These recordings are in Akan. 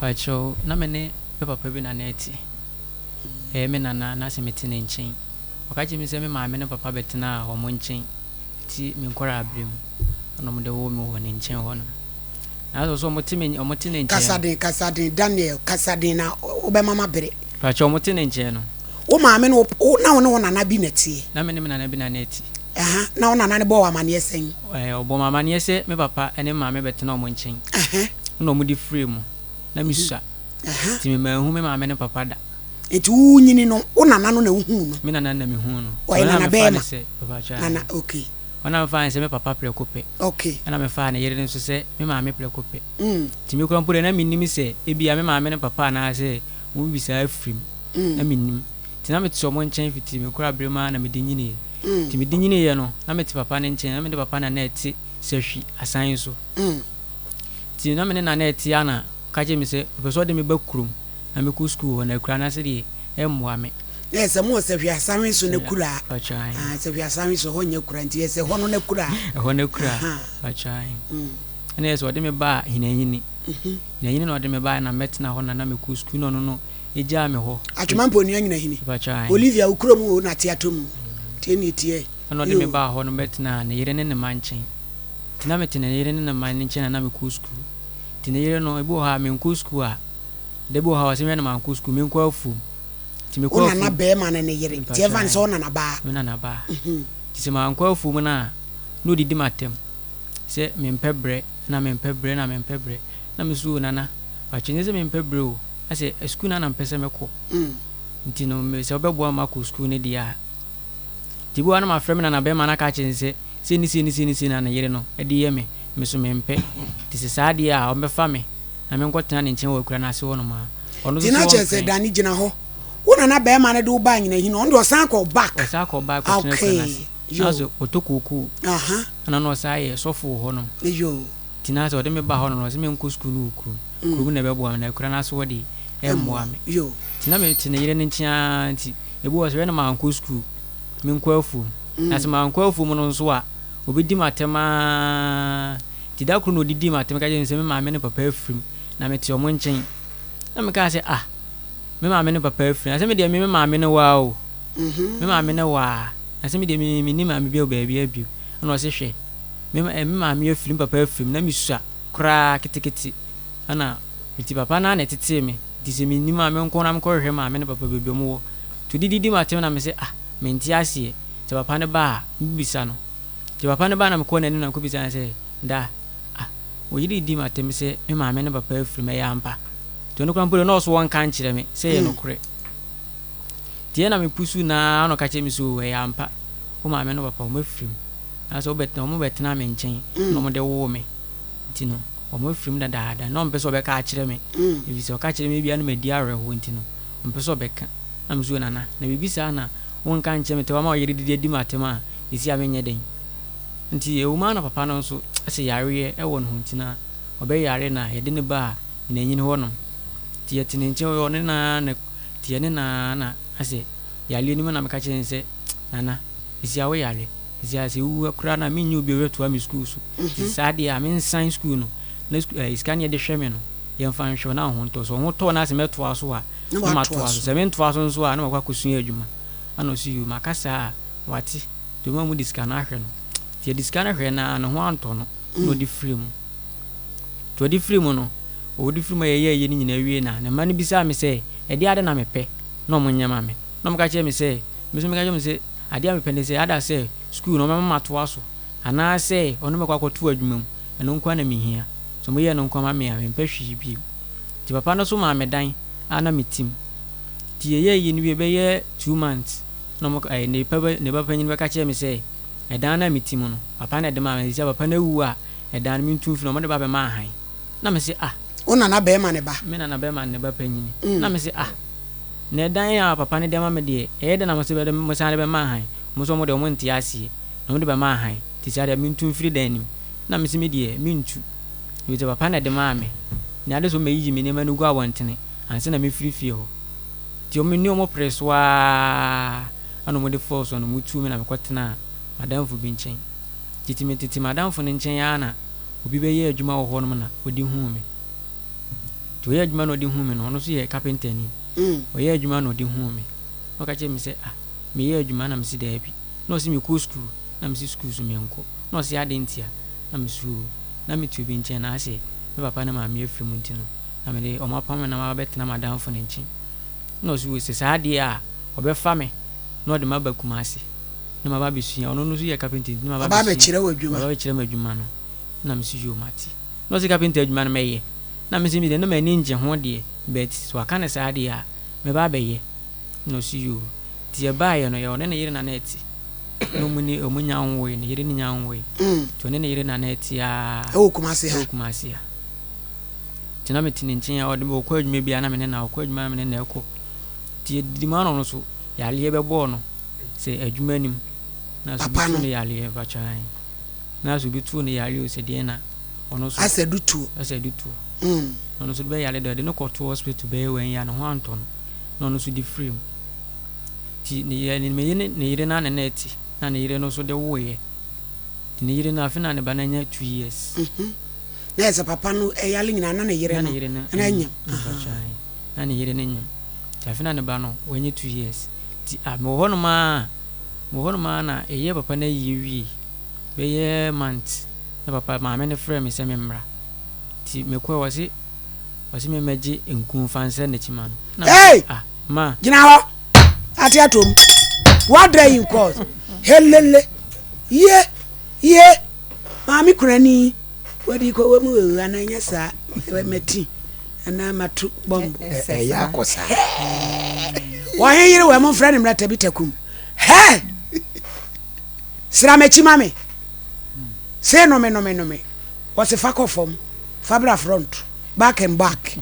Pacho na mene me papa bi na neti me nana na se meti ne nchen okachi mi se me maame ne papa betena ho mo nchen ti me nkora abrem no mo de wo me ho ne nchen ho no na so mo ti ne nchen Kasadin Daniel Kasadin na obe mama bere pacho mo ti ne nchen no wo maame no na wo nana bi neti na me nana bi na neti na wo nana ne bo wa mane esen obo mama ne ese me papa ene maame betena ho mo nchen no mo di free mu na misua ti me mahu me maame ne papa da eti wu nyini no wo nana no na wu hu no me nana na me hu no o nana be ma papa cha nana okay ona me fa se me papa prekope okay ana me fa na yere nso se me maame prekope ti me kura mpure na minnim se ebia me maame ne papa na se wo bisa afrim na minnim ti na me tso mo nchen fiti me kura brema na me dinyini ti me dinyini ye no na me ti papa ne nchen na me de papa na eti sehwi asan so ti na me na eti ana kaje mi se opeso de me bakurum na me ku school na kura na se de emwa me yes mo se hwi asan so na kura se hwi asan so ho nya kura nti yes ho no na kura pachai ene so de me ba hinanyini hinanyini no de me ba na metna ho na me ku school no eja me ho atwampo ni anyina hini pachai Olivia ukrom na teatom tie ni tie no de me ba ho no metna na yere ne manchen tina metna yere ne manchen na me ku school tina yere no ebu ha me ku school a debo ha wase me na man ku school me ku afu ti me ku afu na be ma na ne yere ti evan so na ba ti se man ku afu mu na no didi matem se me mpebre na me mpebre na me su nana ba chenye se me mpebre o ase school na mpese me ko nti no me se obebo ma ku school ne dia ti bo na ma frem na be ma na ka chense se ni na yere no e di ye me so me mpe ti se sa dia o me fa me na me nkotena ne nchen wa kura na ase wo no ma ono so dina chese dani gina ho wona na be ma ne do ba nyina hi no ndo san ko back ko tena na so otokuku ana no sa ye sofo ho no yo tina so de me ba ho no se me nko school no kuru na be bo na kura na ase wo de emwa me yo tina me tina yire ne nchen anti ebu wo se na ma nko school me nko afu na se ma nko afu mu no so a obedi matema ti da kru no didi matema ka je se me maame ne papa afrim na me ti omo nchen na me ka se me maame ne papa afrim na se me de me maame ne wa o me maame ne wa na se me de me ni maame bi o ba bi abi na o se hwe me maame afrim papa afrim na me sua kra kitikiti ana ti papa na tete me di se me ni maame nko na me ko hwe maame ne papa bebi mo wo to didi matema na me se me nti ase ti papa ne ba bibisa no ti papa ne ba na me ko na ni na ko bisa na se da o yiri di matem se me maame ne papa afiri me yampa to no kwampo no so won kan kire me se ye no kure tie na me pusu na no ka che mi so we yampa o maame no papa o mafiri aso betna o mo betna me nchen no mo de wo me ntino o mo afiri da daada no mpe so be ka kire me ebi se o ka kire me bia no me di awe ho ntino mpe so be ka na me so na bibi sa na won kan kire me te wa ma o yiri di matem a isi amenye den nti ewuma na papa no so ase yare e won ho ntina obe yare na ye de ne ba na nyin ho no ti ye tine nche o ne na ti ye ne na ase yale ni na me ka chense nana isi awe yare isi ase wu akura na me nyu bi wetu am school so sade a me science school no na iskan ye de hweme no ye mfa nhwe na ho nto so ho to na ase meto aso a na mato aso se me nto aso so a na makwa kosun adwuma ana osi yu makasa wati to ma mu diskan ahwe no ti diskana hwe na no ho anto no no di free mu no o di free mu ye ni nyina wie na na mani bisa me se e di ade na me pe no mo nyama me no mo ka che me se me so me ka che me se ade a me pe ne se ada se school no mama to aso ana se ono me kwa kwatu adwuma mu eno nkwa na me hia so mo ye no nkwa ma me a me pe hwi bi ti papa no so ma me dan ana me tim ti ye ni wie be ye 2 months no mo ne ba panyin be ka che me se edana mitimo no papa na de ma me sia papa na wu a edana mi ntu fino mo de ba be ma han na me se ona na be ma ne ba me na be ma ne ba panyini na me se na edan ya papa ne de ma me de de na mo se be de mo sa de be ma han mo so mo de mo nti asie na mo de be ma han ti sia de mi ntu firi dan nim na me se me de mi ntu we de papa na de ma me na ade so me yi me ne ma no gu awantene anse na me firi fie ho ti o me ni o mo preswa ano mo de force no mo tu me na me kwetena madam fu bi nchen titi madam fu nchen ya na obi be ye adwuma wo ho no na odi hu me to ye adwuma no de hu me no no so ye carpenter ni o ye adwuma no de hu me o ka che me say me ye adwuma na me si da bi no si me ko school na me si school so me nko no si adentia na me su na me tu bi nche na ase me papa na ma me afiri mu ntino na me de o ma pam na ma betina madam fo ne nchi no so we se sa de a obefa me no de ma ba kuma ase na ma ba besua ono no so ye carpenter ni ma ba chire wadwuma ba chire madwuma no na me si yo mati no si carpenter adwuma no me ye na me si mi de no ma ni nje ho de bet so aka ne sa de a me ba be ye no si yo ti e ba ye no ye one ne yire na neti no muni omunya nwo ye ne yire ni nya nwo ye to ne yire na neti a o kuma se ha ti na me ti nchen ya o de bo kwa adwuma bia na me ne na kwa adwuma me ne na eko ti di ma no so ya le be bo no se adwuma nim na so bi ne ya le ba chan na so bi tu ne ya le o se de na ono so asedutu ono so be ya le de no ko to hospital be wen ya no ho anton no ono so di free ti ne ya ne me ne yire na ne neti na ne yire no so de wo ye ti ne yire na afi na ne ba na nya 2 years yes papa no eyale nyina na ne yire no na nya na ne yire ne nya ti afi na ne ba no wenye 2 years ti me ho no ma na eye papa na yiwi be ye month na papa ma me ne frame me se me mra ti me kwa wasi me meji enkun fanse ne chima no ma gina ho ati atom what day in course helele ye ma mi kurani wadi ko we mu ananya sa we meti ana matu bomb ya kosa wa yire we mo frɛ ne mra tabitakum he sira mechi mame say no me what's a fuck off from fabra front back and back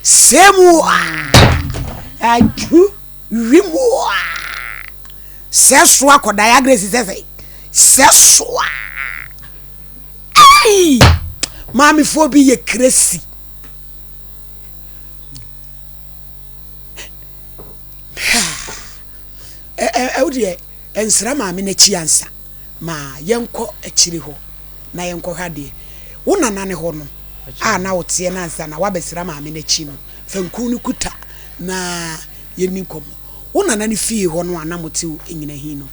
semu aju rimu seswa ko diagresi seswa ai mami fobi ye crazy awdie ensra maame na chiansa ma yenko akiri ho na yenko hade wona nane ho no na wote na ansa na wabesra maame na chi no fanku ni kuta na yeni komo wona nane fie ho no ana mote enyina hi no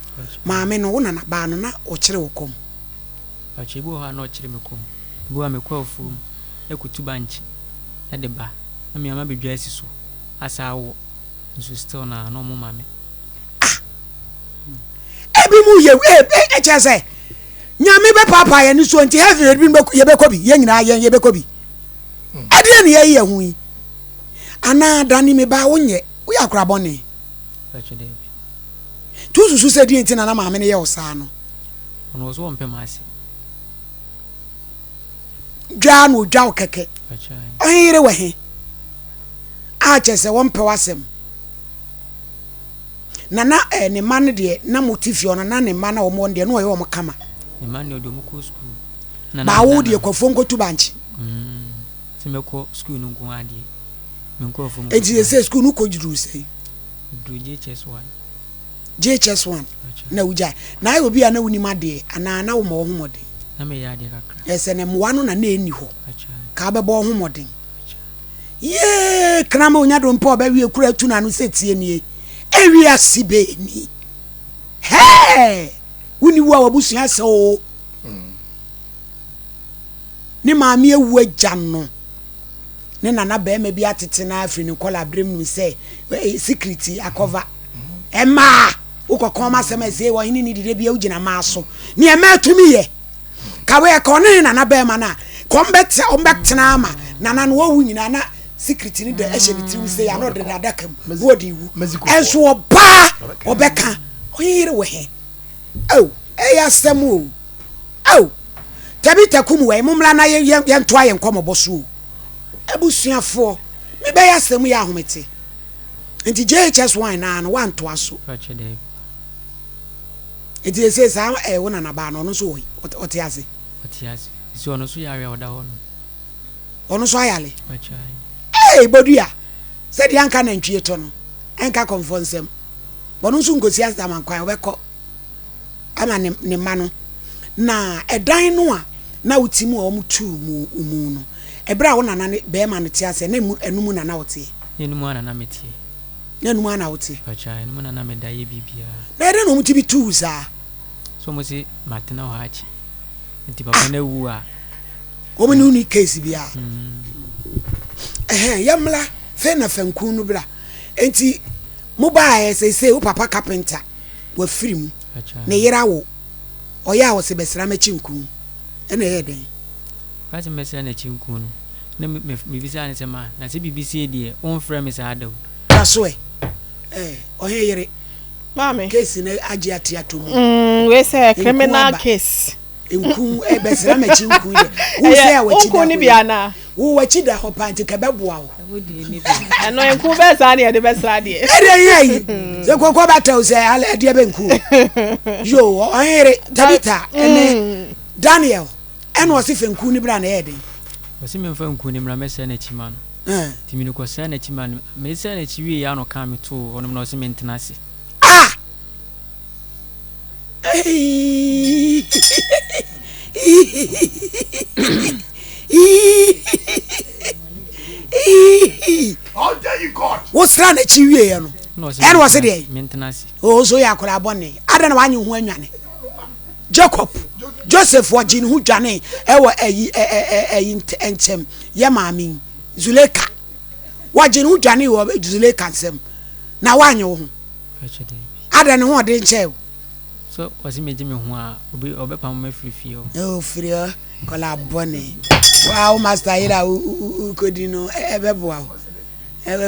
maame no wona na ba no na o kire wo kom achibu ha na o kire me kom bu a me kwa ofum ekutu banchi e de ba na me ama bedwa asiso asa wo nso still na no mo maame ebi mu ye echese nyame be papa ye ni so nti heaven ebi ye be kobi ye nyina ye be kobi ade ne ye hu yi ana dani me ba wonye wo ya kura bone tu susu se di ntina na maame ne ye osa no ono so won pema ase dwa no dwa keke oyire we he a chese won pe wasem nana ne man de na motifi ona na ne man na omo de no oye omo kama ne man ne odo mo ko school ba wo de kwafo nko tu banchi ti me ko school no nko ade me nko fo e ji se school no ko jiru sei do JHS1 na uja na ayo bia na wuni made ana na wo mo homode na me ya de kakra ese ne mwa no na eni ho ka be bo homode ye krama onya do mpo ba wie kura tu na no setie nie ewi asibe ni he wuni wo abusu ase o ni maami ewu agya no ne nana be ma bi atete na afri ni kola brem ni se security akova ema ukokon ma sema se wo hini ni dide bia ugina ma so ni ema atumi ye kawe ko ne nana be ma na kombete ombetena ama nana no wo nyina na security ni de ehye ni tiri se ya no de adakam wo di wu enso oba obeka oyire we he oh eya semu oh tabitakum we mumla na ye ntoa ye nkomobo so abusuafo me be ya semu ya ahomete enti JHS1 na no wantoa so enti ese sa wona na ba no no so otiase si ono so yare oda ho no ono so ayale bodua se di anka na ntwie to no enka konfonsem bono so ngosi asama kwan obekọ ama ne ma no na edan no a na wutimu o mutu mu no ebra wo nana ne be ma no te ase na enum nana wote enum nana metie na enum nana wote acha enum nana me da ye bibia na ede no muti bi tu za so mo si matena ho achi nti papa na wu a o me ni case bia yamla fe na fankun no bra enti mo ba say o papa carpenter wa firim na yira wo oya wo se besra ma chinkun ena ye den kwase mesra na chinkun no na me bisa ne sema na se BBC de on frame me sa adaw aso ohe yire mama case na agi atiato mu we say criminal case nkun besra ma chinkun de wo say wa chi da ni bia na wo wa chi da ho panti ka beboa wo eno nkun be sa na ye de besra de yi se kokko bataw say ala de be nkun yo ohe yire tabita ene Daniel eno o se fe nkun ni bra na ye den wasi me mfa nkun ni mra mesa na chima no timi no kosa na chima no me sa na chiwi ya no ka me to onom na o se me ntenase How dare you God? What's wrong with you? And was it maintenance? Oh, so ya could have bonny. I don't know why you went. Jacob, Joseph, what Jin who Jane, ewa entem, Yamami, Zuleka. What Jin who Jane or Zuleka sem. Now I know. I don't know what they say. So was he made me who obe pam free feel? Oh, free, call a bonny. Wow, Master Ira, who could you know, ever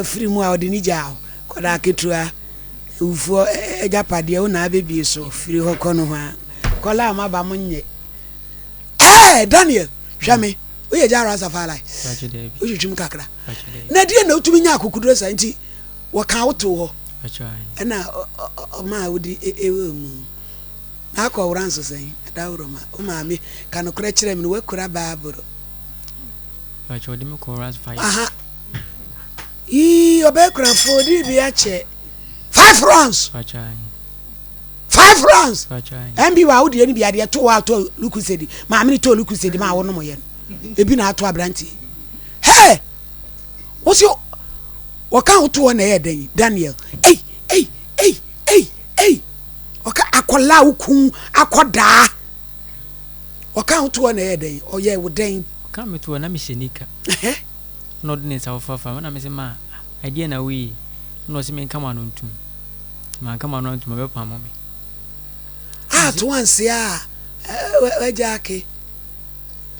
free more than Nijao, Kodakitua, who for a japadia, na baby so free her corner. Kola ma ba munye Daniel hwame we jara safala o jujum kakra na die na otumi nya akukudro sa nti wo kan woto ho na ma wudi ewe mu na akọ wuranso sen da wuroma o ma me kan kura kire me we kura baaburo di me ko ras 5 aha obe kura fodi bi a che 5 rounds 5 rounds. MB wa udi eni biade to wa to lukusedi. Ma me to lukusedi ma wo no mo ye no. Ebi na ato abranti. Hey! What's your waka to na ye den Daniel. Hey. Waka akola ukun akoda. Waka to na ye den. Oye wo den. Ka me to na me shenika. No de nsa ofafa na me se ma idea na we no se me kama no ntum. Ma kama no ntum be pamo me. To once ya wajake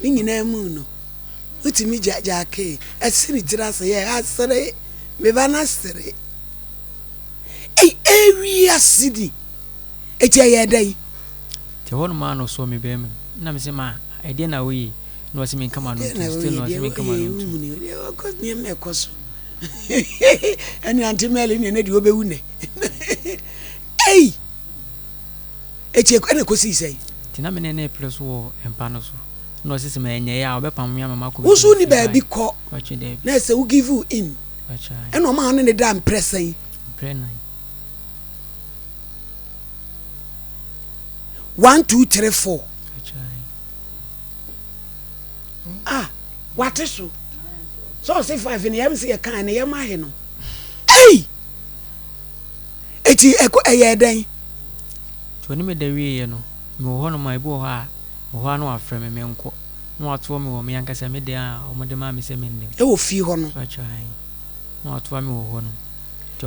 ni nyina mu no utimi jake asiri tirase ye asere me bana sere area city etia ye dai te won ma no so me be me na me se ma idea na we no se me kama no still no se me kama no cause me me koso ani antimeli ni na di obewu ne eche ene kosi sei tina me ne plus wo empa no so no sisi me enye ya obepam me mama ko usu ni ba bi ko na se we give you in ene o ma ne da impression nine 1 2 3 4 what is so say 5 ni yam say kan ne yam ahe no echi eko den to ni me da wie no me ho no mai bo ha ho no afre me nko no ato me wo me yankasa me de a o mo de ma me se me ndem e wo fi ho no achai no ato me wo ho no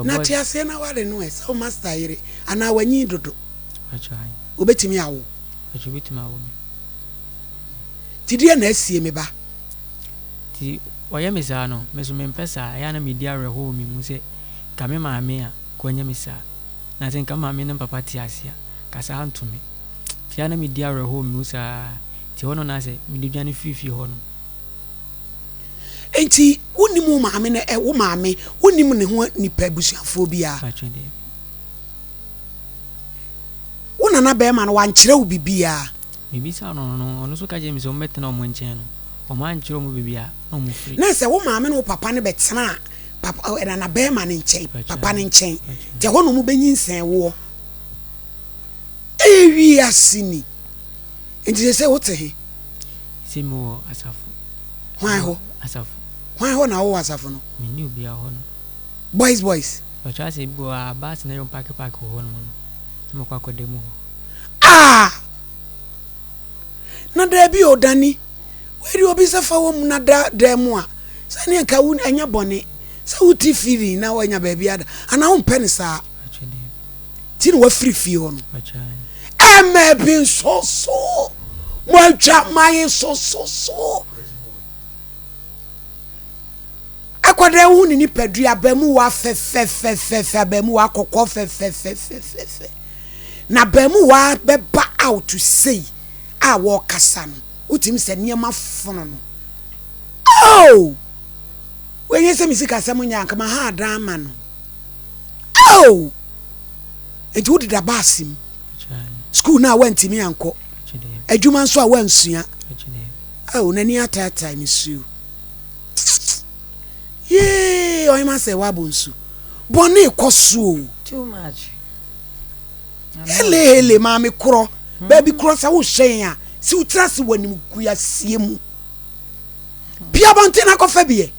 na ti ase na ware no e so master yire ana wanyi dodo achai obetimi awo achobetimi awo me ti die na asie me ba ti oya me sa no me so me mpesa ya na me di awe ho me mu se ka me ma me a ko nya me sa na sen ka ma me ne papa ti ase kasa antumi ti ana me di awe ho me sa ti hono na se me di dwane fifi ho no enti wonimu maame na wo maame wonim ne ho nipa busuafo bia wona na be ma no wankire wo bibia bibi sa no so ka je mi so metena mo nchen no o ma nkire mo bibia no mo free na se wo maame no papa ne betena papa na be ma ne nchen papa ne nchen ti hono mu benyinsen wo wi asini enti say what he say mo asafo hwan ho asafo hwan ho na wo asafo no me ni obi a ho no boys o cha say bo a bus na yo park ho no mo kwa kodemu na da bi odani we di obi se fa wo mu na da mu a sa ne ka wu anya bone sa wuti firi na wanya ba bi ada ana wo mpene sa ti no wa firi ho no bi so mo atwa mai so akwada hu ni padua ba mu wa fe ba mu wa kokko fe na ba mu wa be ba out to say a wo kasa no utim se niema fono no oh when you say misika sam nyanka ma ha drama no oh it would da basim school na went me anko adwuma nso a wansua oh nani atata mi su yeah o ima say wabonsu boni koso too much hele mami kro baby kro sa wo hyen a si utrase wanim kuya sie mu bia bonte na kofa bie